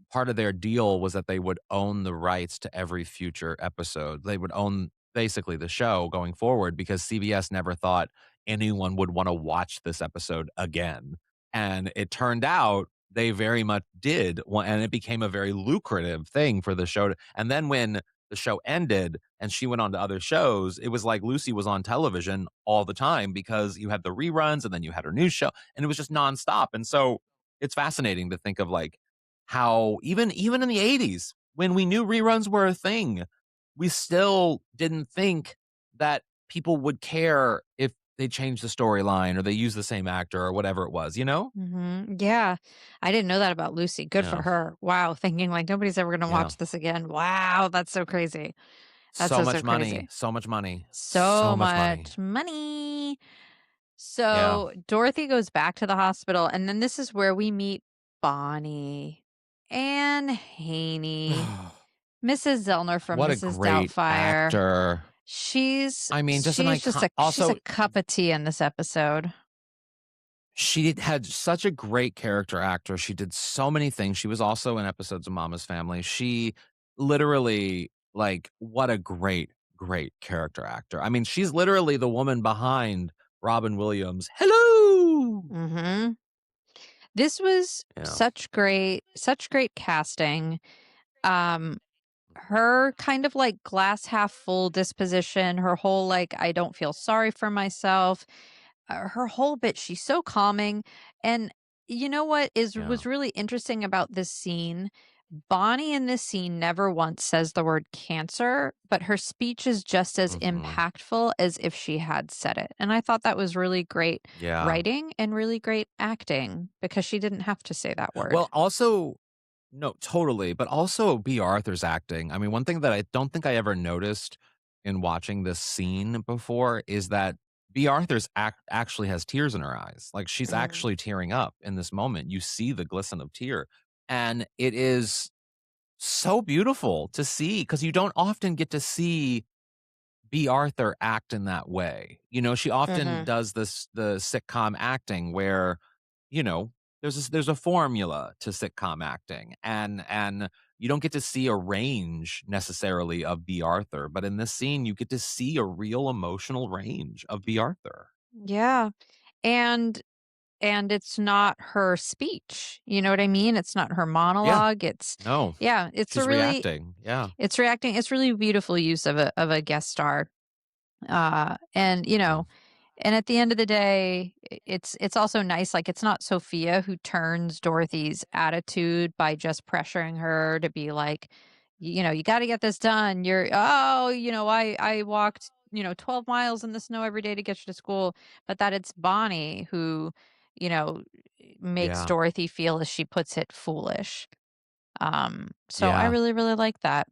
part of their deal was that they would own the rights to every future episode. They would own basically the show going forward because CBS never thought anyone would wanna watch this episode again, and it turned out they very much did, and it became a very lucrative thing for the show to and then when the show ended and she went on to other shows, it was like Lucy was on television all the time because you had the reruns and then you had her new show, and it was just nonstop, and so it's fascinating to think of, like, how even in the '80s, when we knew reruns were a thing, we still didn't think that people would care if they changed the storyline or they used the same actor or whatever it was, you know? Yeah. I didn't know that about Lucy. Good for Yeah, her. Wow. Thinking like nobody's ever going to yeah. watch this again. Wow. That's so crazy. That's So so, so much money, crazy. so much money, So so much money. much money. Yeah. So Dorothy goes back to the hospital, and then this is where we meet Bonnie, Anne Haney, Mrs. Zellner from What a Mrs. great Doubtfire. actor. She's I mean, just an she's just icon she's a also, cup of tea in this episode. she had such a great character actor. She did so many things. She was also in episodes of Mama's Family. She literally, like, what a great, great character actor. I mean, she's literally the woman behind Robin Williams' Hello! Mhm. This was Yeah. such great casting. Um her kind of like glass half full disposition, her whole like I don't feel sorry for myself, her whole bit, she's so calming. And you know what is Yeah. was really interesting about this scene? Bonnie in this scene never once says the word cancer, but her speech is just as Mhm. impactful as if she had said it. And I thought that was really great Yeah. writing and really great acting because she didn't have to say that word. Well, also no, totally, but also B. Arthur's acting. I mean, one thing that I don't think I ever noticed in watching this scene before is that B. Arthur's actually has tears in her eyes. Like, she's Mm. actually tearing up in this moment. You see the glisten of tear, and it is so beautiful to see because you don't often get to see B. Arthur act in that way. You know, she often Mhm. does the sitcom acting where, you know, there's a formula to sitcom acting, and you don't get to see a range necessarily of B. Arthur, but in this scene, you get to see a real emotional range of B. Arthur. Yeah. And it's not her speech. You know what I mean? It's not her Yeah, monologue. It's no, yeah, it's a she's really reacting. Yeah, it's reacting. It's really beautiful use of a guest star. And you yeah, know, and at the end of the day, it's also nice, like, it's not Sophia who turns Dorothy's attitude by just pressuring her to be like, you know, "You gotta get this done. You're oh, you know, I walked, 12 miles in the snow every day to get you to school," but that it's Bonnie who, you know, makes yeah. Dorothy feel, as she puts it, foolish. So I Yeah, really, really like that.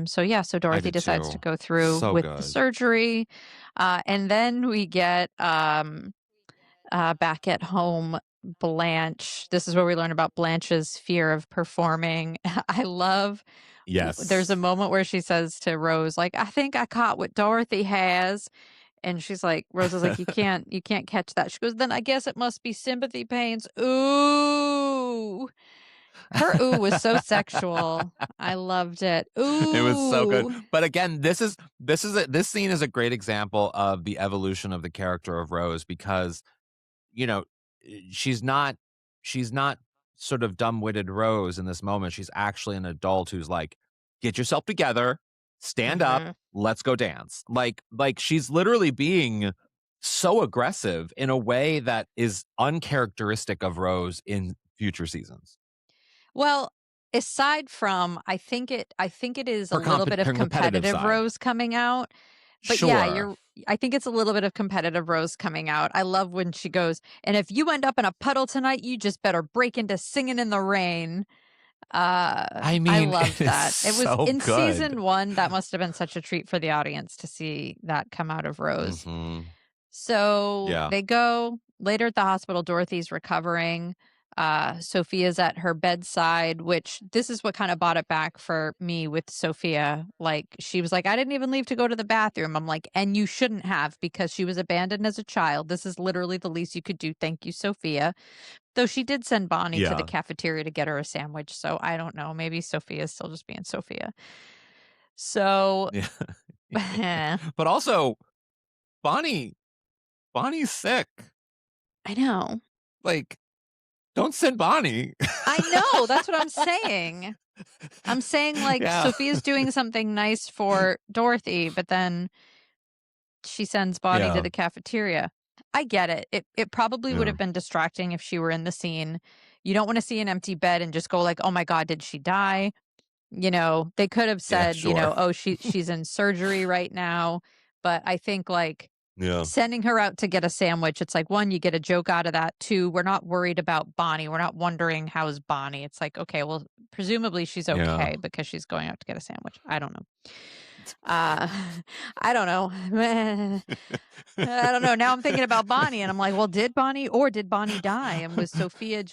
So yeah, so I Dorothy did decides to too. go through So with the good. surgery. And then we get back at home, Blanche. This is where we learn about Blanche's fear of performing. I love there's a Yes. moment where she says to Rose, like, I think I caught what Dorothy has. And she's like, Rose is like, you can't catch that. She goes, then I guess it must be sympathy pains. Ooh. Her ooh was so sexual. I loved it. It was so good. Ooh. But again, this scene is a great example of the evolution of the character of Rose because, you know, she's not she's not sort of dumb-witted Rose in this moment. She's actually an adult who's like, "Get yourself together, stand up, Mhm. let's go dance." Like she's literally being so aggressive in a way that is uncharacteristic of Rose in future seasons. Well, aside from I think it is a little bit of Her competitive competitive side. Rose coming out. But yeah, Sure. I think it's a little bit of competitive Rose coming out. I love when she goes, "And if you end up in a puddle tonight, you just better break into singing in the rain." I I mean, it loved is that. It was so in good. season 1, that must have been such a treat for the audience to see that come out of Rose. Mhm. So Yeah. they go later at the hospital. Dorothy's recovering. Sophia's at her bedside, which this is what kind of brought it back for me with Sophia. Like, she was like, I didn't even leave to go to the bathroom. I'm like, and you shouldn't have because she was abandoned as a child. This is literally the least you could do. Thank you, Sophia. Though she did send Bonnie to the Yeah. cafeteria to get her a sandwich. So I don't know. Maybe Sophia's still just being Sophia. So Yeah. But also, Bonnie's sick. I know. Like, don't send Bonnie. I know. That's what I'm saying. I'm saying, like, Yeah. Sophia's doing something nice for Dorothy, but then she sends Bonnie to the cafeteria. I get it. It probably would have been distracting if she were in the scene. You don't want to see an empty bed and just go like, oh my God, did she die? They could have said, sure. oh, she's in surgery right now. But I think like sending her out to get a sandwich, it's like, one, you get a joke out of that. Two, we're not worried about Bonnie. We're not wondering how's Bonnie. It's like, okay, well, presumably she's okay because she's going out to get a sandwich. I don't know. I don't know. I don't know. Now I'm thinking about Bonnie and I'm like, well, did Bonnie die? And was Sophia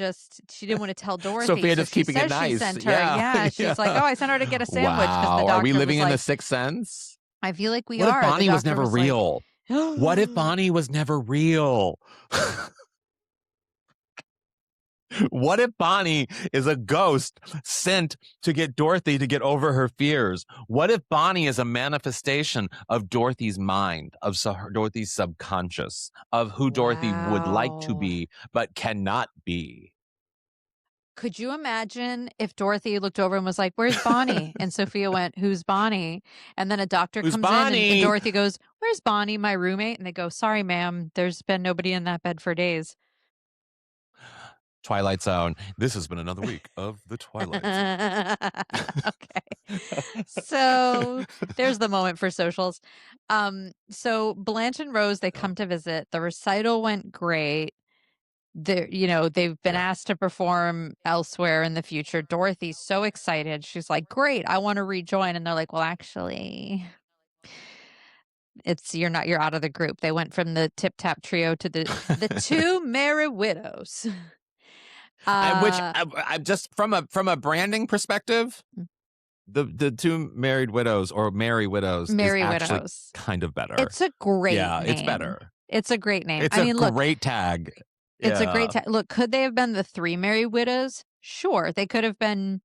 she didn't want to tell Dorothy. Sophia so just keeping it nice. She sent her. Yeah. She's like, oh, I sent her to get a sandwich. Wow. The doctor Are we living was in like, the Sixth Sense? I feel like we what are. If Bonnie was never real? Like, what if Bonnie was never real? What if Bonnie is a ghost sent to get Dorothy to get over her fears? What if Bonnie is a manifestation of Dorothy's mind, of Dorothy's subconscious, of who Dorothy would like to be but cannot be? Could you imagine if Dorothy looked over and was like, where's Bonnie? And Sophia went, who's Bonnie? And then a doctor comes in and Dorothy goes, where's Bonnie, my roommate? And they go, sorry, ma'am, there's been nobody in that bed for days. Twilight Zone. This has been another week of the Twilight Zone. Okay. So there's the moment for socials. So Blanche and Rose, they come to visit. The recital went great. They've been asked to perform elsewhere in the future. Dorothy's so excited. She's like, great, I want to rejoin. And they're like, well, actually, you're out of the group. They went from the Tip Tap Trio to the two Merry Widows. Which I just from a branding perspective, the two Married Widows or Merry Widows is actually kind of better. It's a great name. It's better. It's a great name. It's a great tag. It's a great tag. Look, could they have been the three Merry Widows? Sure. They could have been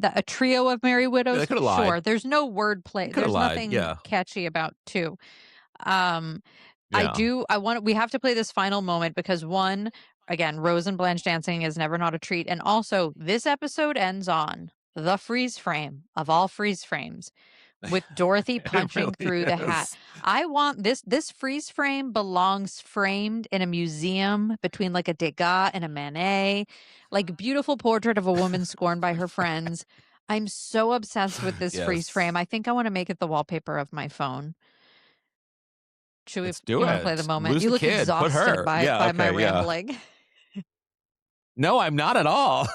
a trio of Merry Widows. They could have lied. Sure. There's no wordplay. There's nothing catchy about two. We have to play this final moment because one, again, Rose and Blanche dancing is never not a treat. And also, this episode ends on the freeze frame of all freeze frames with Dorothy punching through the hat. I want this freeze frame belongs framed in a museum between like a Degas and a Manet, like beautiful portrait of a woman scorned by her friends. I'm so obsessed with this freeze frame. I think I want to make it the wallpaper of my phone. Should we do it? Play the moment? Lose you the look kid. exhausted by my rambling. No, I'm not at all.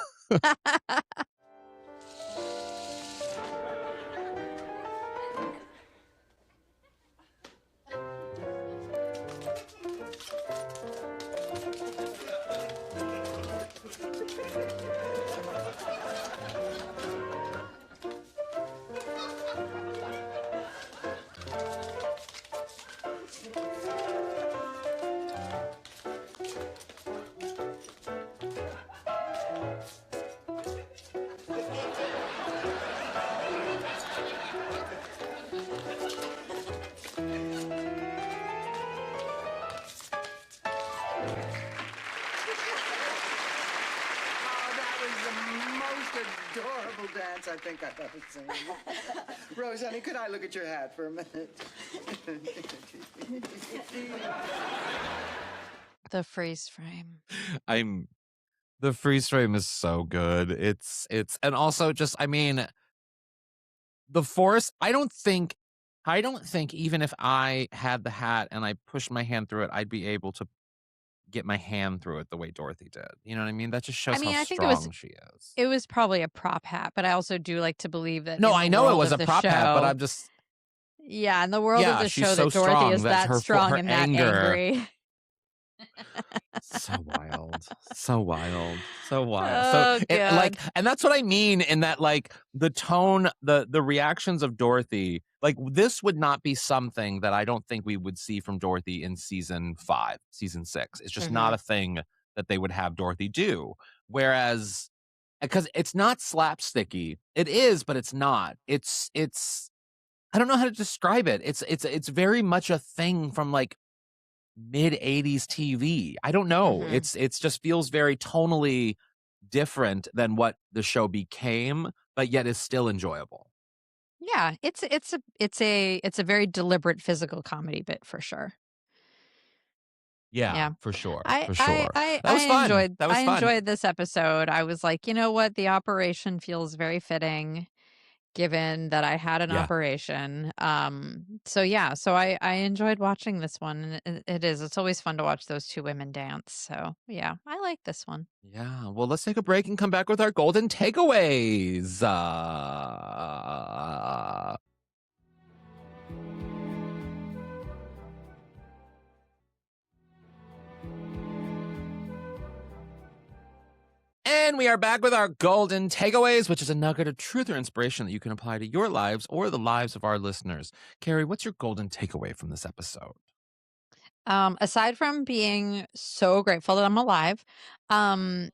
Adorable dance I think I've ever seen. Rose, honey, could I look at your hat for a minute? The freeze frame. The freeze frame is so good. It's and also just the force. I don't think even if I had the hat and I pushed my hand through it, I'd be able to get my hand through it the way Dorothy did. You know what I mean? That just shows how strong she is. It was probably a prop hat, but I also do like to believe that. No, I know it was a prop hat, but I'm just. Yeah, in the world of the show, that Dorothy is that strong and that angry. So wild. Oh, and that's what I mean in that, like, the tone, the reactions of Dorothy, like, this would not be something that I don't think we would see from Dorothy in season 5, season 6. It's just not a thing that they would have Dorothy do. Whereas, because it's not slapsticky. It is, but it's not. It's I don't know how to describe it. It's very much a thing from like mid-80s TV. I don't know. It's just feels very tonally different than what the show became, but yet is still enjoyable. Yeah, it's a very deliberate physical comedy bit for sure. Yeah, Yeah. for sure, I for I sure. I That I was fun. enjoyed That I was fun. enjoyed this episode. I was like, "You know what? The operation feels very fitting given that I had an Yeah. operation." So yeah, so I enjoyed watching this one, and it's always fun to watch those two women dance. So, yeah, I like this one. Yeah. Well, let's take a break and come back with our golden takeaways. And we are back with our golden takeaways, which is a nugget of truth or inspiration that you can apply to your lives or the lives of our listeners. Kerri, what's your golden takeaway from this episode? Aside from being so grateful that I'm alive, um,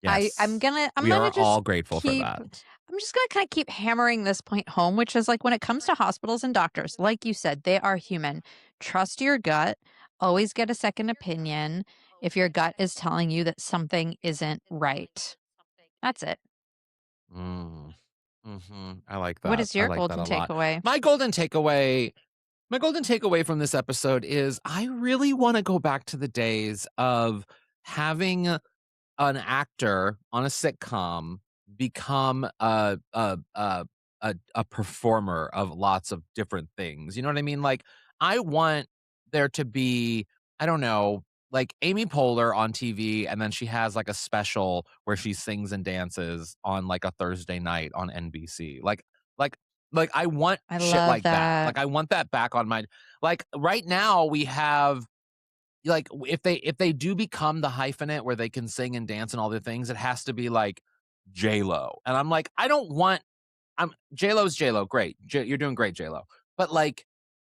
I'm Yes. gonna I'm We gonna are just all grateful for keep that. I'm just gonna kind of keep hammering this point home, which is like when it comes to hospitals and doctors, like you said, they are human. Trust your gut. Always get a second opinion if your gut is telling you that something isn't right. That's it. Mm. Mm-hmm. I like What that. is I your like that golden a lot. takeaway? My golden takeaway My golden takeaway from this episode is I really want to go back to the days of having an actor on a sitcom become a performer of lots of different things. You know what I mean? Like, I want there to be, I don't know, like Amy Poehler on TV, and then she has like a special where she sings and dances on like a Thursday night on NBC. Like like I want I shit love like that. that. Like I want that back on my, like right now we have, like, if they do become the hyphenate where they can sing and dance and all the things, it has to be like J-Lo. And I'm like, I don't want, J-Lo's J-Lo, great. You're doing great, J-Lo. But like,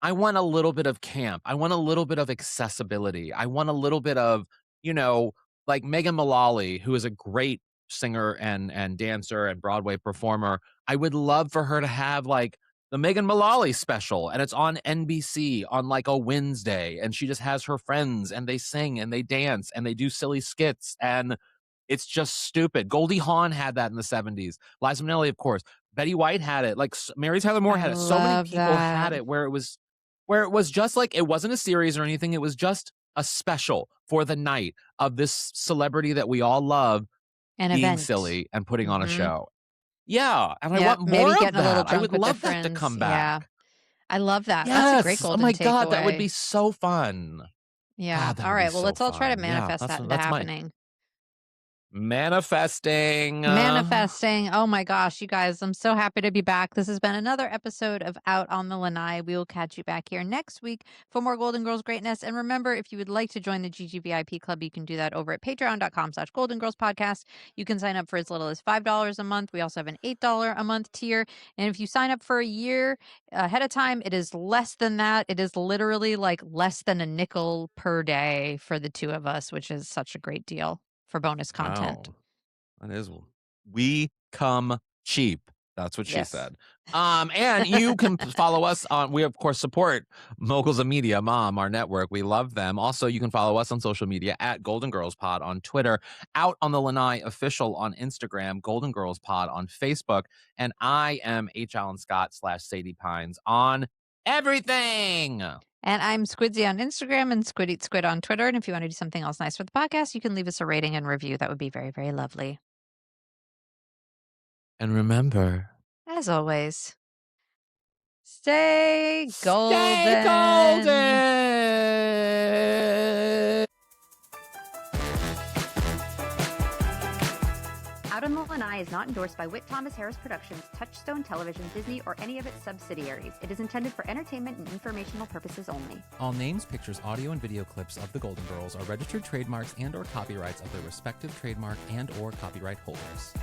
I want a little bit of camp. I want a little bit of accessibility. I want a little bit of, you know, like Megan Mullally, who is a great singer and dancer and Broadway performer. I would love for her to have like the Megan Mullally special, and it's on NBC on like a Wednesday, and she just has her friends and they sing and they dance and they do silly skits, and it's just stupid. Goldie Hawn had that in the 70s. Liza Minnelli, of course. Betty White had it. Like Mary Tyler Moore I had it. So many love people had that. it where it was just like, it wasn't a series or anything. It was just a special for the night of this celebrity that we all love An being event. silly and putting on a Mhm. show. Yeah, and I Yep, want maybe more of getting a little that. I drunk would with their love that to friends. come Yeah. back. I love that. That's a great Yes. Oh golden my God, that would be takeaway. so fun. Yeah. God, that All would be right. Well, so let's all try to fun. Yeah, manifest that into that's my happening. manifesting. Manifesting. Oh my gosh, you guys, I'm so happy to be back. This has been another episode of Out on the Lanai. We will catch you back here next week for more Golden Girls greatness. And remember, if you would like to join the GGVIP Club, you can do that over at patreon.com/Golden Girls Podcast. You can sign up for as little as $5 a month. We also have an $8 a month tier. And if you sign up for a year ahead of time, it is less than that. It is literally like less than a nickel per day for the two of us, which is such a great deal for bonus content. Wow. That is, we come cheap. That's what she Yes. said. And you can follow us on, we of course support Moguls of Media, Mom, our network. We love them. Also, you can follow us on social media at Golden Girls Pod on Twitter, Out on the Lanai Official on Instagram, Golden Girls Pod on Facebook, and I am HAlanScott /Sadie Pines on everything. And I'm Squidsy on Instagram and Squid Eat Squid on Twitter. And if you want to do something else nice for the podcast, you can leave us a rating and review. That would be very, very lovely. And remember, As always, stay golden. stay golden. Out on the Lanai is not endorsed by Whit Thomas Harris Productions, Touchstone Television, Disney, or any of its subsidiaries. It is intended for entertainment and informational purposes only. All names, pictures, audio, and video clips of the Golden Girls are registered trademarks and/or copyrights of their respective trademark and/or copyright holders.